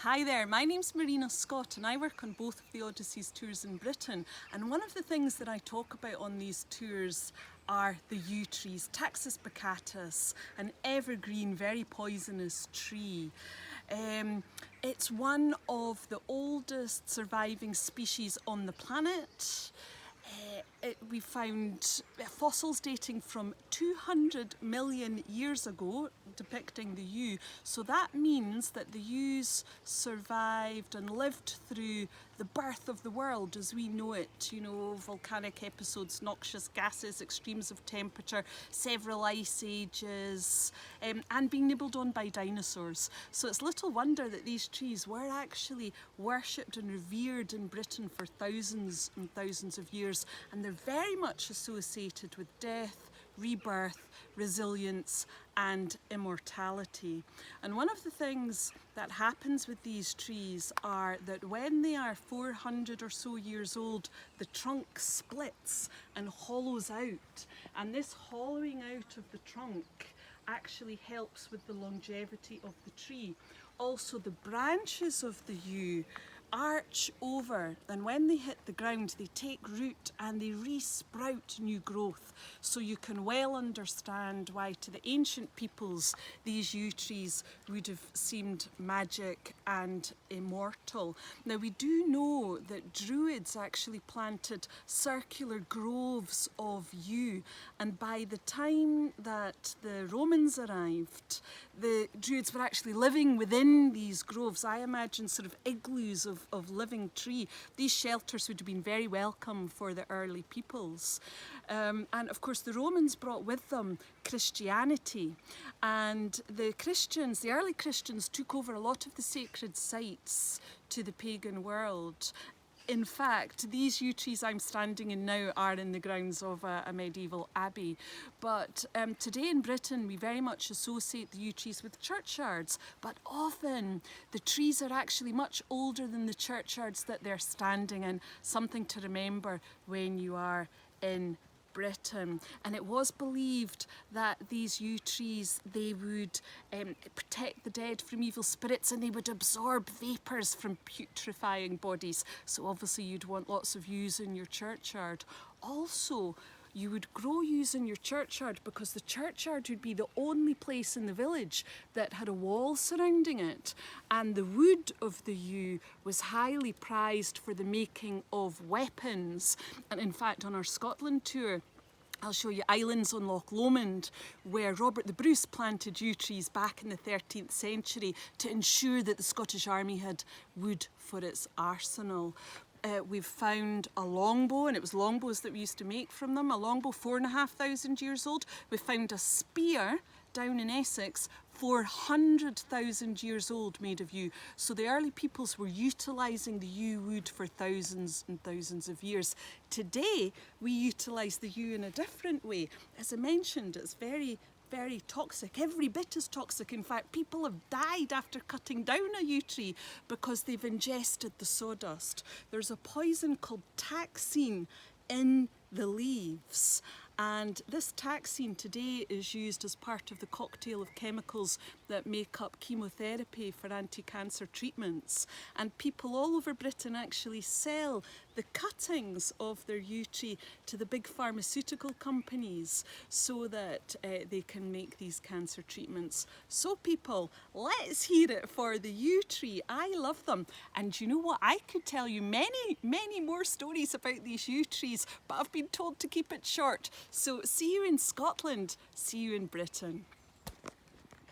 Hi there, my name's Marina Scott and I work on both of the Odysseys tours in Britain, and one of the things that I talk about on these tours are the yew trees, Taxus baccatus, an evergreen, very poisonous tree. It's one of the oldest surviving species on the planet. We found fossils dating from 200 million years ago depicting the yew, so that means that the yews survived and lived through the birth of the world as we know it, you know, volcanic episodes, noxious gases, extremes of temperature, several ice ages, and being nibbled on by dinosaurs. So it's little wonder that these trees were actually worshipped and revered in Britain for thousands and thousands of years, and they're very much associated with death, rebirth, resilience and immortality. And one of the things that happens with these trees are that when they are 400 or so years old, the trunk splits and hollows out, and this hollowing out of the trunk actually helps with the longevity of the tree. Also, the branches of the yew arch over, and when they hit the ground they take root and they re-sprout new growth. So you can well understand why to the ancient peoples these yew trees would have seemed magic and immortal. Now we do know that Druids actually planted circular groves of yew, and by the time that the Romans arrived, the Druids were actually living within these groves. I imagine sort of igloos of living tree. These shelters would have been very welcome for the early peoples. And of course the Romans brought with them Christianity, and the Christians, the early Christians, took over a lot of the sacred sites to the pagan world. In fact, these yew trees I'm standing in now are in the grounds of a medieval abbey. But today in Britain we very much associate the yew trees with churchyards, but often the trees are actually much older than the churchyards that they're standing in. Something to remember when you are in Britain. And it was believed that these yew trees, they would protect the dead from evil spirits, and they would absorb vapours from putrefying bodies. So obviously you'd want lots of yews in your churchyard. Also, you would grow yews in your churchyard because the churchyard would be the only place in the village that had a wall surrounding it, and the wood of the yew was highly prized for the making of weapons. And in fact, on our Scotland tour I'll show you islands on Loch Lomond where Robert the Bruce planted yew trees back in the 13th century to ensure that the Scottish Army had wood for its arsenal. We've found a longbow, and it was longbows that we used to make from them, a longbow 4,500 years old. We found a spear down in Essex 400,000 years old, made of yew. So the early peoples were utilising the yew wood for thousands and thousands of years. Today we utilise the yew in a different way. As I mentioned, it's very toxic, every bit as toxic. In fact, people have died after cutting down a yew tree because they've ingested the sawdust. There's a poison called taxine in the leaves, and this taxine today is used as part of the cocktail of chemicals that make up chemotherapy for anti-cancer treatments. And people all over Britain actually sell the cuttings of their yew tree to the big pharmaceutical companies so that they can make these cancer treatments. So people, let's hear it for the yew tree. I love them, and you know what, I could tell you many more stories about these yew trees, but I've been told to keep it short. So see you in Scotland, see you in Britain.